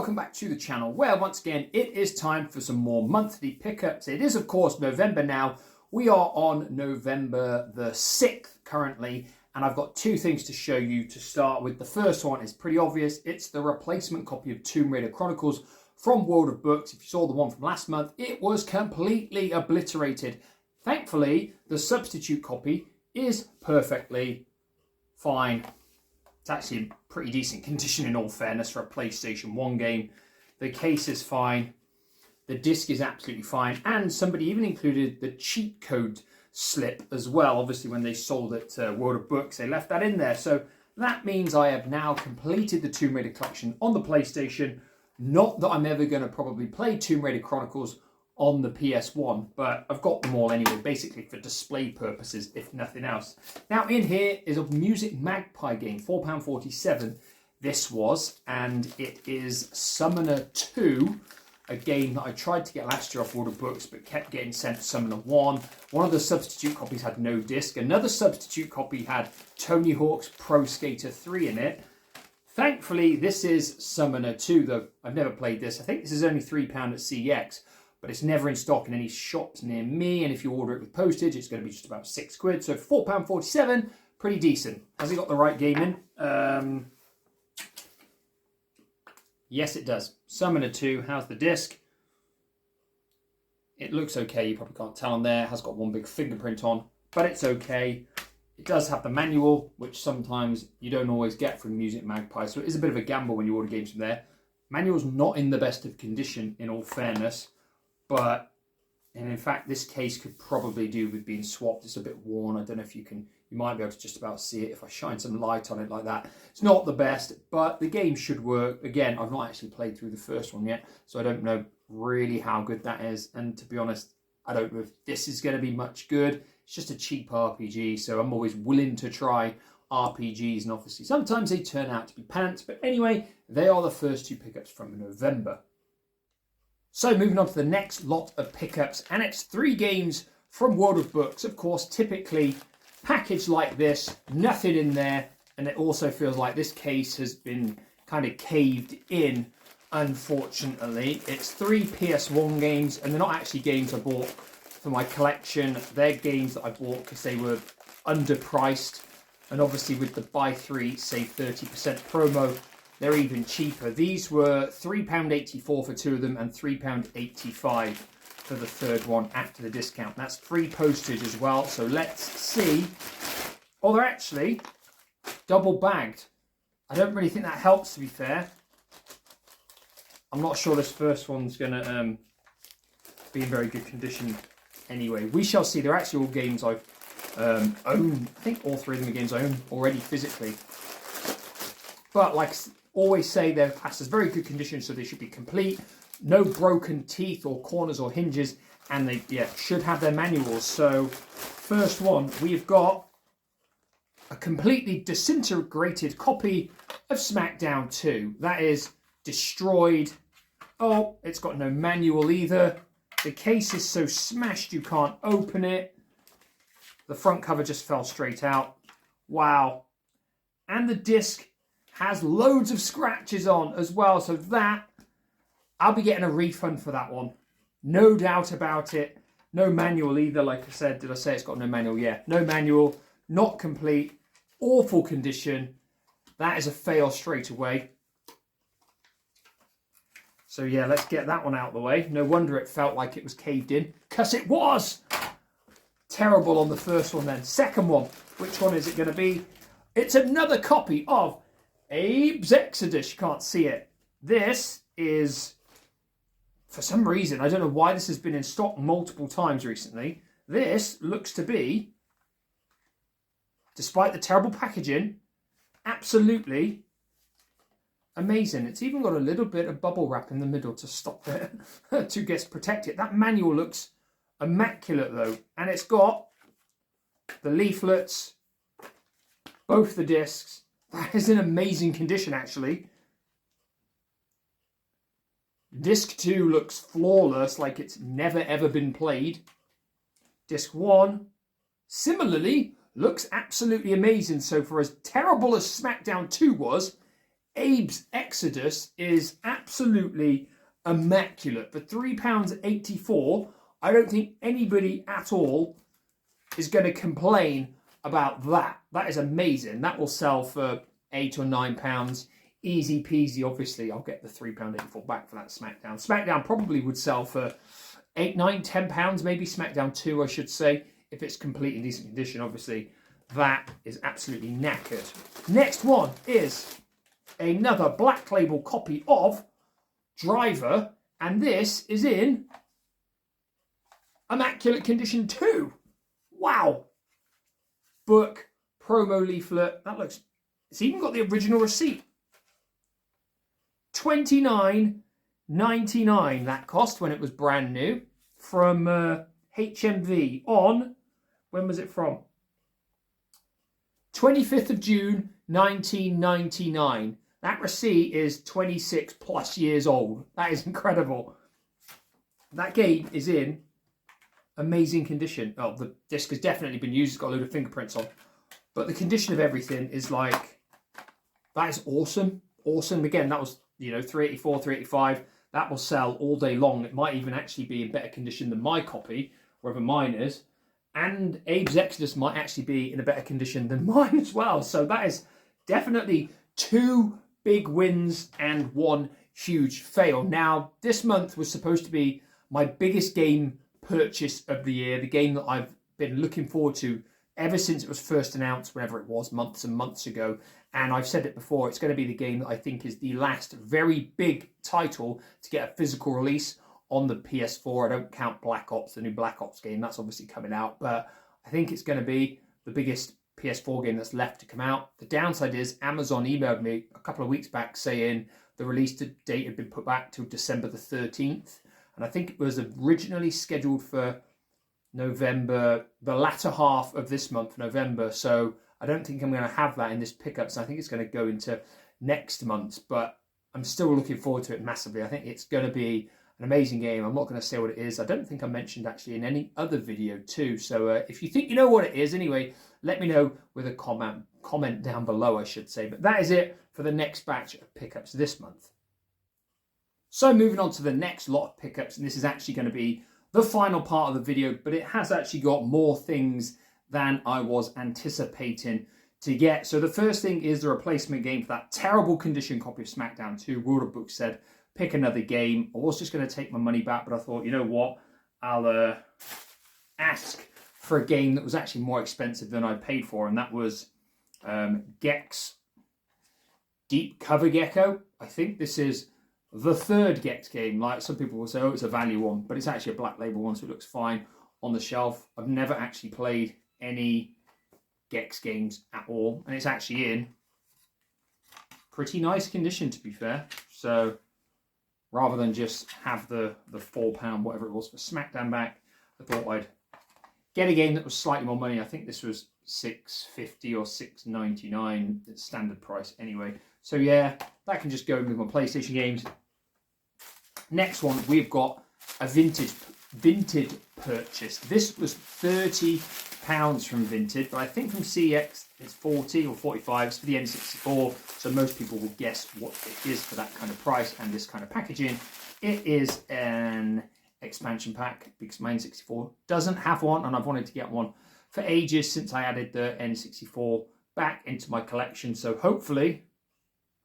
welcome back to the channel where once again it is time for some more monthly pickups. It is of course November now. We are on November the 6th currently, and I've got two things to show you to start with. The first one is pretty obvious. It's the replacement copy of Tomb Raider Chronicles from World of Books. If you saw the one from last month, it was completely obliterated. Thankfully, the substitute copy is perfectly fine. It's actually in pretty decent condition in all fairness for a PlayStation 1 game. The case is fine. The disc is absolutely fine. And somebody even included the cheat code slip as well. Obviously, when they sold it to World of Books, they left that in there. So that means I have now completed the Tomb Raider collection on the PlayStation. Not that I'm ever going to probably play Tomb Raider Chronicles on the PS1, but I've got them all anyway, basically for display purposes, if nothing else. Now in here is a Music Magpie game, £4.47 this was, and it is Summoner 2, a game that I tried to get last year off World of Books, but kept getting sent to Summoner 1. One of the substitute copies had no disc. Another substitute copy had Tony Hawk's Pro Skater 3 in it. Thankfully, this is Summoner 2, though I've never played this. I think this is only £3 at CEX. But it's never in stock in any shops near me, and if you order it with postage, it's going to be just about £6. So £4.47, pretty decent. Has it got the right game in? Yes, it does. Summoner 2, how's the disc? It looks okay, you probably can't tell on there. It has got one big fingerprint on, but it's okay. It does have the manual, which sometimes you don't always get from Music Magpie, so it is a bit of a gamble when you order games from there. Manual's not in the best of condition, in all fairness. And in fact, this case could probably do with being swapped. It's a bit worn. I don't know if you might be able to just about see it if I shine some light on it like that. It's not the best, but the game should work. Again, I've not actually played through the first one yet, so I don't know really how good that is. And to be honest, I don't know if this is going to be much good. It's just a cheap RPG, so I'm always willing to try RPGs, and obviously sometimes they turn out to be pants. But anyway, they are the first two pickups from November. So moving on to the next lot of pickups, and it's 3 games from World of Books. Of course, typically packaged like this, nothing in there, and it also feels like this case has been kind of caved in, unfortunately. It's 3 PS1 games, and they're not actually games I bought for my collection. They're games that I bought because they were underpriced, and obviously with the buy 3, save 30% promo, they're even cheaper. These were £3.84 for 2 of them and £3.85 for the third one after the discount. That's free postage as well. So let's see. Oh, they're actually double bagged. I don't really think that helps, to be fair. I'm not sure this first one's going to be in very good condition anyway. We shall see. They're actually all games I've owned. I think all 3 of them are games I own already physically. But like always say, they're classed as very good condition, so they should be complete. No broken teeth or corners or hinges, and they should have their manuals. So first one, we've got a completely disintegrated copy of SmackDown 2. That is destroyed. Oh, it's got no manual either. The case is so smashed you can't open it. The front cover just fell straight out. Wow. And the disc has loads of scratches on as well, so that I'll be getting a refund for that one, no doubt about it. No manual either, like I said. Did I say it's got no manual? Yeah, no manual, not complete, awful condition. That is a fail straight away. So yeah, let's get that one out of the way. No wonder it felt like it was caved in, because it was. Terrible on the first one then. Second one, which one is it going to be? It's another copy of Abe's Exodus. You can't see it. This is, for some reason, I don't know why this has been in stock multiple times recently. This looks to be, despite the terrible packaging, absolutely amazing. It's even got a little bit of bubble wrap in the middle to stop it, to protect it. That manual looks immaculate though, and it's got the leaflets, both the discs. That is in amazing condition, actually. Disc 2 looks flawless, like it's never ever been played. Disc 1, similarly, looks absolutely amazing. So for as terrible as SmackDown 2 was, Abe's Exodus is absolutely immaculate. For £3.84, I don't think anybody at all is going to complain about that. That is amazing. That will sell for £8 or £9. Easy peasy. Obviously, I'll get the £3.84 back for that SmackDown. SmackDown probably would sell for £8, £9, £10, maybe SmackDown 2, I should say, if it's complete in decent condition. Obviously, that is absolutely knackered. Next one is another Black Label copy of Driver, and this is in immaculate condition too. Wow. Book, promo leaflet, that looks, it's even got the original receipt. $29.99 that cost when it was brand new from HMV on, when was it from? 25th of June 1999. That receipt is 26 plus years old. That is incredible. That game is in amazing condition. Oh, the disc has definitely been used. It's got a load of fingerprints on. But the condition of everything is like, that is awesome. Awesome. Again, that was, you know, $3.84, $3.85. That will sell all day long. It might even actually be in better condition than my copy, wherever mine is. And Abe's Exodus might actually be in a better condition than mine as well. So that is definitely two big wins and one huge fail. Now, this month was supposed to be my biggest game purchase of the year, the game that I've been looking forward to ever since it was first announced, whenever it was, months and months ago. And I've said it before, it's going to be the game that I think is the last very big title to get a physical release on the PS4. I don't count Black Ops, the new Black Ops game, that's obviously coming out, but I think it's going to be the biggest PS4 game that's left to come out. The downside is Amazon emailed me a couple of weeks back saying the release date had been put back to December the 13th. And I think it was originally scheduled for November, the latter half of this month, November. So I don't think I'm going to have that in this pickup. So I think it's going to go into next month. But I'm still looking forward to it massively. I think it's going to be an amazing game. I'm not going to say what it is. I don't think I mentioned actually in any other video too. So if you think you know what it is, anyway, let me know with a comment down below, I should say. But that is it for the next batch of pickups this month. So moving on to the next lot of pickups, and this is actually going to be the final part of the video, but it has actually got more things than I was anticipating to get. So the first thing is the replacement game for that terrible condition copy of SmackDown 2. World of Books said, pick another game. I was just going to take my money back, but I thought, you know what, I'll ask for a game that was actually more expensive than I paid for, and that was Gex Deep Cover Gecko. I think this is the third Gex game. Like some people will say, oh, it's a value one, but it's actually a Black Label one, so it looks fine on the shelf. I've never actually played any Gex games at all, and it's actually in pretty nice condition, to be fair. So rather than just have the £4, whatever it was, for SmackDown back, I thought I'd get a game that was slightly more money. I think this was $6.50 or $6.99 standard price anyway. So yeah, that can just go with my PlayStation games. Next one, we've got a vintage purchase. This was £30 from Vinted, but I think from CX it's 40 or 45. It's for the N64, so most people will guess what it is for that kind of price and this kind of packaging. It is an expansion pack because my N64 doesn't have one, and I've wanted to get one for ages since I added the N64 back into my collection. So hopefully,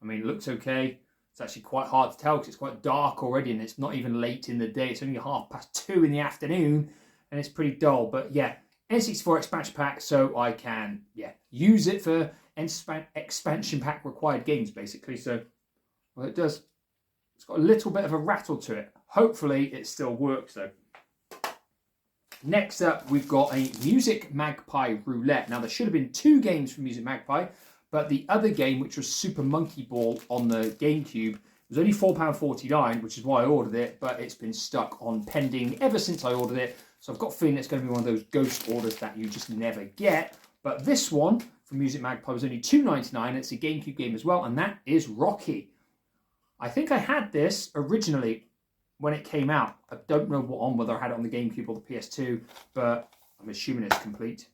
I mean, it looks okay. It's actually quite hard to tell because it's quite dark already, and it's not even late in the day. It's only 2:30 in the afternoon, and it's pretty dull. But yeah, N64 expansion pack, so I can use it for expansion pack required games, basically. So, well, it does. It's got a little bit of a rattle to it. Hopefully, it still works though. Next up, we've got a Music Magpie Roulette. Now, there should have been 2 games from Music Magpie, but the other game, which was Super Monkey Ball on the Gamecube, was only £4.49, which is why I ordered it, but it's been stuck on pending ever since I ordered it. So I've got a feeling it's going to be one of those ghost orders that you just never get. But this one from Music Magpie was only £2.99. It's a Gamecube game as well, and that is Rocky. I think I had this originally when it came out. I don't know whether I had it on the Gamecube or the PS2, but I'm assuming it's complete.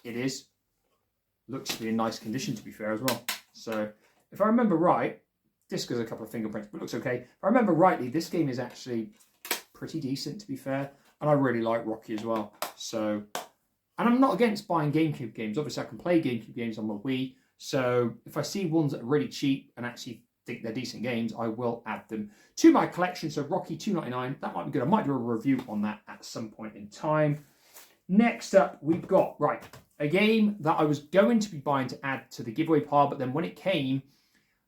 It is. Looks to be in nice condition, to be fair, as well. So if I remember right, disc has a couple of fingerprints, but looks okay. If I remember rightly, this game is actually pretty decent, to be fair. And I really like Rocky as well. So, and I'm not against buying GameCube games. Obviously, I can play GameCube games on my Wii. So if I see ones that are really cheap and actually think they're decent games, I will add them to my collection. So Rocky $2.99, that might be good. I might do a review on that at some point in time. Next up, we've got, right, a game that I was going to be buying to add to the giveaway pile, but then when it came,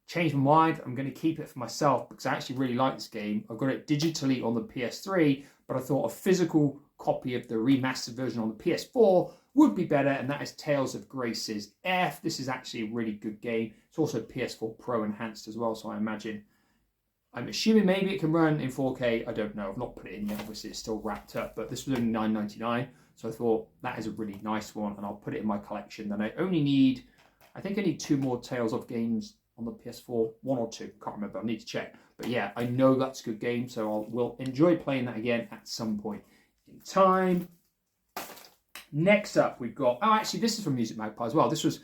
changed my mind. I'm going to keep it for myself because I actually really like this game. I've got it digitally on the PS3, but I thought a physical copy of the remastered version on the PS4 would be better, and that is Tales of Grace's F. This is actually a really good game. It's also PS4 Pro enhanced as well, so I'm assuming maybe it can run in 4K. I don't know. I've not put it in yet. Obviously, it's still wrapped up, but this was only $9.99, so I thought that is a really nice one, and I'll put it in my collection. Then I think I need 2 more Tales of games on the PS4, 1 or 2, can't remember, I need to check. But yeah, I know that's a good game, so I will enjoy playing that again at some point in time. Next up, we've got, oh, actually, this is from Music Magpie as well. This was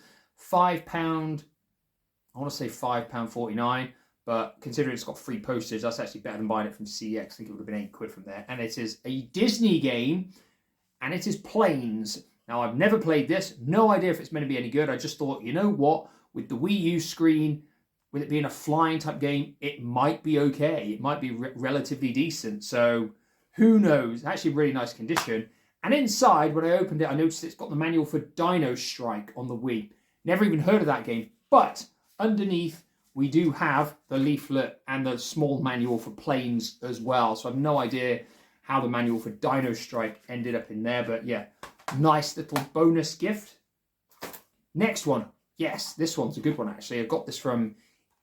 £5, I want to say £5.49, but considering it's got free postage, that's actually better than buying it from CEX. I think it would have been £8 from there. And it is a Disney game, and it is Planes. Now, I've never played this, no idea if it's meant to be any good. I just thought, you know what, with the Wii U screen, with it being a flying type game, it might be okay. It might be relatively decent. So who knows? Actually, really nice condition. And inside, when I opened it, I noticed it's got the manual for Dino Strike on the Wii. Never even heard of that game. But underneath, we do have the leaflet and the small manual for Planes as well. So I have no idea how the manual for Dino Strike ended up in there. But yeah, nice little bonus gift. Next one. Yes, this one's a good one, actually. I got this from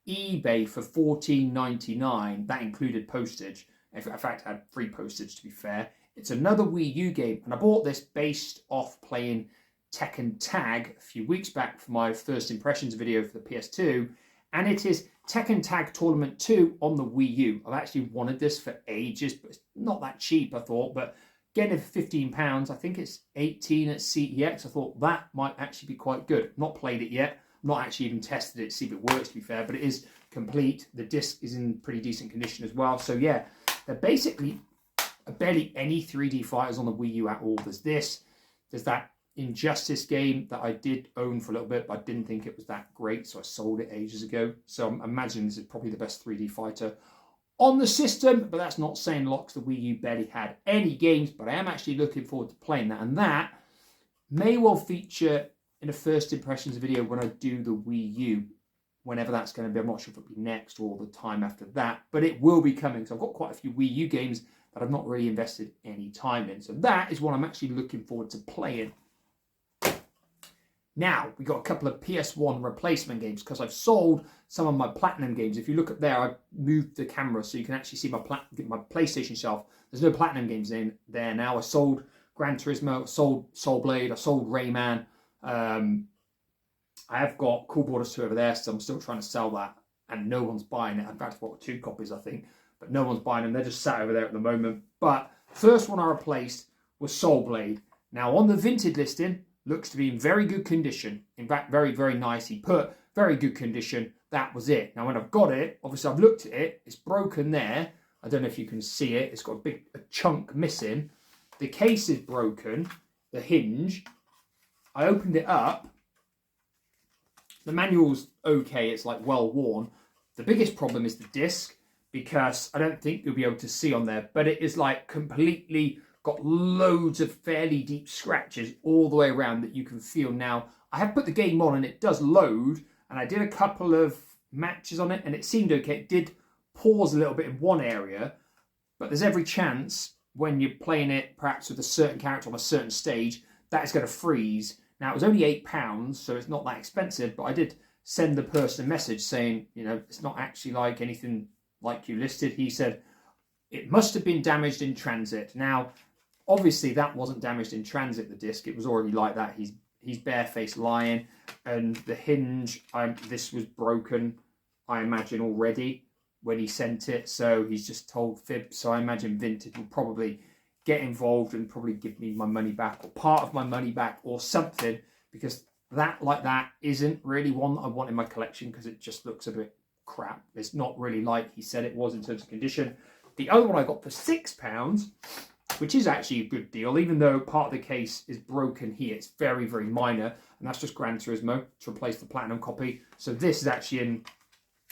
eBay for $14.99. That included postage. In fact, I had free postage, to be fair. It's another Wii U game, and I bought this based off playing Tekken Tag a few weeks back for my first impressions video for the PS2, and it is Tekken Tag Tournament 2 on the Wii U. I've actually wanted this for ages, but it's not that cheap, I thought, but getting it for £15, I think it's 18 at CEX. I thought that might actually be quite good. Not played it yet. Not actually even tested it to see if it works, to be fair, but it is complete. The disc is in pretty decent condition as well. So yeah, they're basically barely any 3D fighters on the Wii U at all. There's this, there's that Injustice game that I did own for a little bit, but I didn't think it was that great, so I sold it ages ago. So I'm imagining this is probably the best 3D fighter on the system, but that's not saying lots. The Wii U barely had any games, but I am actually looking forward to playing that, and that may well feature in a first impressions video when I do the Wii U, whenever that's going to be. I'm not sure if it'll be next or the time after that, but it will be coming. So I've got quite a few Wii U games that I've not really invested any time in. So that is what I'm actually looking forward to playing. Now, we got a couple of PS1 replacement games because I've sold some of my Platinum games. If you look up there, I moved the camera so you can actually see my PlayStation shelf. There's no Platinum games in there now. I sold Gran Turismo, I sold Soul Blade, I sold Rayman. I have got Cool Borders 2 over there, so I'm still trying to sell that, and no one's buying it. In fact, I've got 2 copies, I think, but no one's buying them. They're just sat over there at the moment. But first one I replaced was Soul Blade. Now, on the Vinted listing, looks to be in very good condition. In fact, very, very nice. He put very good condition. That was it. Now, when I've got it, obviously I've looked at it. It's broken there. I don't know if you can see it. It's got a chunk missing. The case is broken. The hinge. I opened it up. The manual's okay. It's like well worn. The biggest problem is the disc, because I don't think you'll be able to see on there, but it is like completely got loads of fairly deep scratches all the way around that you can feel. Now, I have put the game on and it does load, and I did a couple of matches on it and it seemed okay. It did pause a little bit in one area, but there's every chance when you're playing it perhaps with a certain character on a certain stage that is going to freeze. Now, it was only £8, so it's not that expensive, but I did send the person a message saying, you know, it's not actually like anything like you listed. He said it must have been damaged in transit. Now, obviously that wasn't damaged in transit, the disc. It was already like that. He's barefaced lying, and the hinge, this was broken, I imagine, already when he sent it, so he's just told fibs. So I imagine Vinted will probably get involved and probably give me my money back, or part of my money back, or something, because that like that isn't really one that I want in my collection because it just looks a bit crap. It's not really like he said it was in terms of condition. The other one I got for £6, which is actually a good deal, even though part of the case is broken here. It's very, very minor, and that's just Gran Turismo to replace the Platinum copy. So this is actually in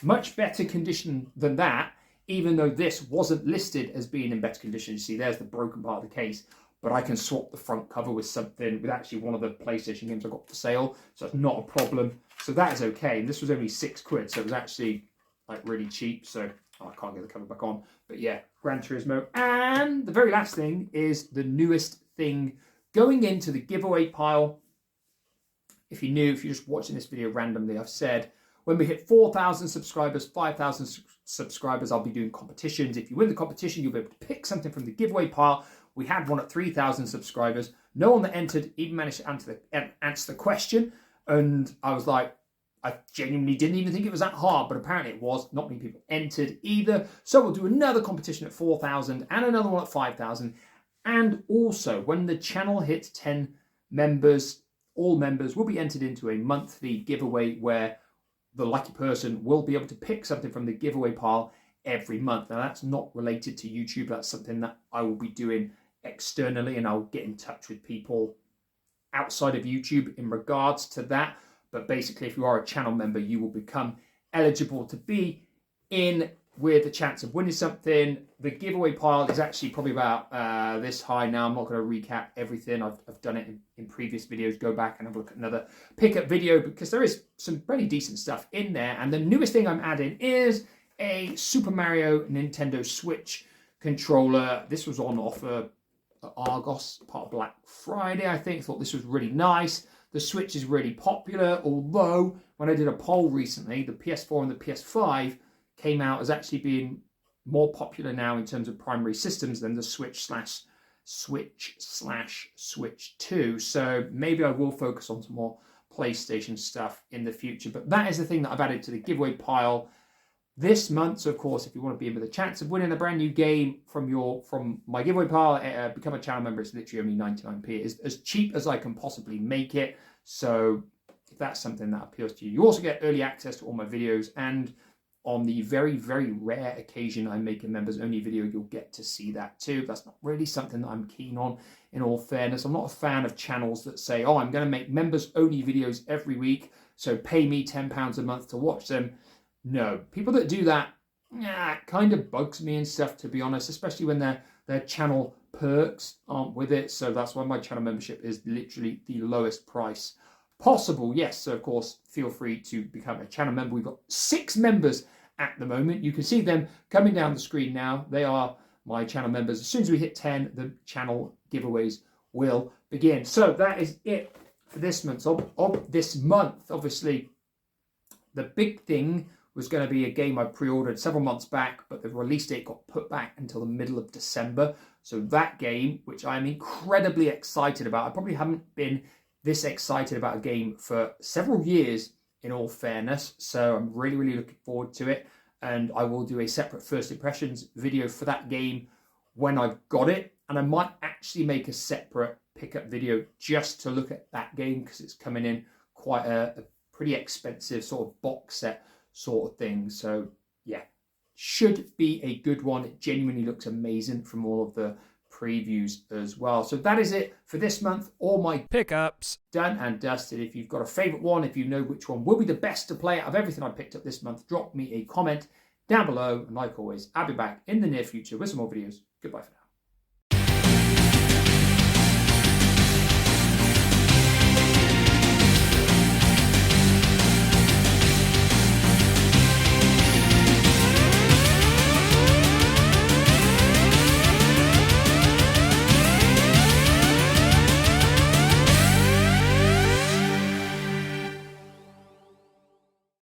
much better condition than that, even though this wasn't listed as being in better condition. You see, there's the broken part of the case, but I can swap the front cover with something, with actually one of the PlayStation games I got for sale, so that's not a problem. So that is okay, and this was only £6, so it was actually like really cheap, so I can't get the cover back on. But yeah, Gran Turismo. And the very last thing is the newest thing going into the giveaway pile. If you're just watching this video randomly, I've said when we hit 4,000 subscribers, 5,000 subscribers, I'll be doing competitions. If you win the competition, you'll be able to pick something from the giveaway pile. We had one at 3,000 subscribers. No one that entered even managed to answer the question. And I was like, I genuinely didn't even think it was that hard, but apparently it was. Not many people entered either. So we'll do another competition at 4,000 and another one at 5,000. And also, when the channel hits 10 members, all members will be entered into a monthly giveaway where the lucky person will be able to pick something from the giveaway pile every month. Now, that's not related to YouTube. That's something that I will be doing externally, and I'll get in touch with people outside of YouTube in regards to that. But basically, if you are a channel member, you will become eligible to be in with a chance of winning something. The giveaway pile is actually probably about this high now. I'm not going to recap everything. I've done it in previous videos. Go back and have a look at another pickup video because there is some pretty decent stuff in there. And the newest thing I'm adding is a Super Mario Nintendo Switch controller. This was on offer at Argos, part of Black Friday, I think. Thought this was really nice. The Switch is really popular, although when I did a poll recently, the PS4 and the PS5 came out as actually being more popular now in terms of primary systems than the Switch /Switch 2. So maybe I will focus on some more PlayStation stuff in the future. But that is the thing that I've added to the giveaway pile this month. So of course, if you want to be in with a chance of winning a brand new game from my giveaway pile, become a channel member. It's literally only 99p. It's as cheap as I can possibly make it. So if that's something that appeals to you, you also get early access to all my videos, and on the very, very rare occasion I make a members only video, you'll get to see that too. That's not really something that I'm keen on, in all fairness. I'm not a fan of channels that say, oh, I'm going to make members only videos every week, so pay me £10 a month to watch them. No, people that do that, it kind of bugs me and stuff, to be honest, especially when their channel perks aren't with it. So that's why my channel membership is literally the lowest price possible. Yes, so of course, feel free to become a channel member. We've got 6 members at the moment. You can see them coming down the screen now. They are my channel members. As soon as we hit 10, the channel giveaways will begin. So that is it for this month. This month, obviously, the big thing was going to be a game I pre-ordered several months back, but the release date got put back until the middle of December. So that game, which I'm incredibly excited about, I probably haven't been this excited about a game for several years, in all fairness. So I'm really, really looking forward to it. And I will do a separate first impressions video for that game when I've got it. And I might actually make a separate pickup video just to look at that game, because it's coming in quite a pretty expensive sort of box set sort of thing. So yeah, should be a good one. It genuinely looks amazing from all of the previews as well. So that is it for this month. All my pickups done and dusted. If you've got a favorite one, if you know which one will be the best to play out of everything I picked up this month, drop me a comment down below. And like always, I'll be back in the near future with some more videos. Goodbye for now.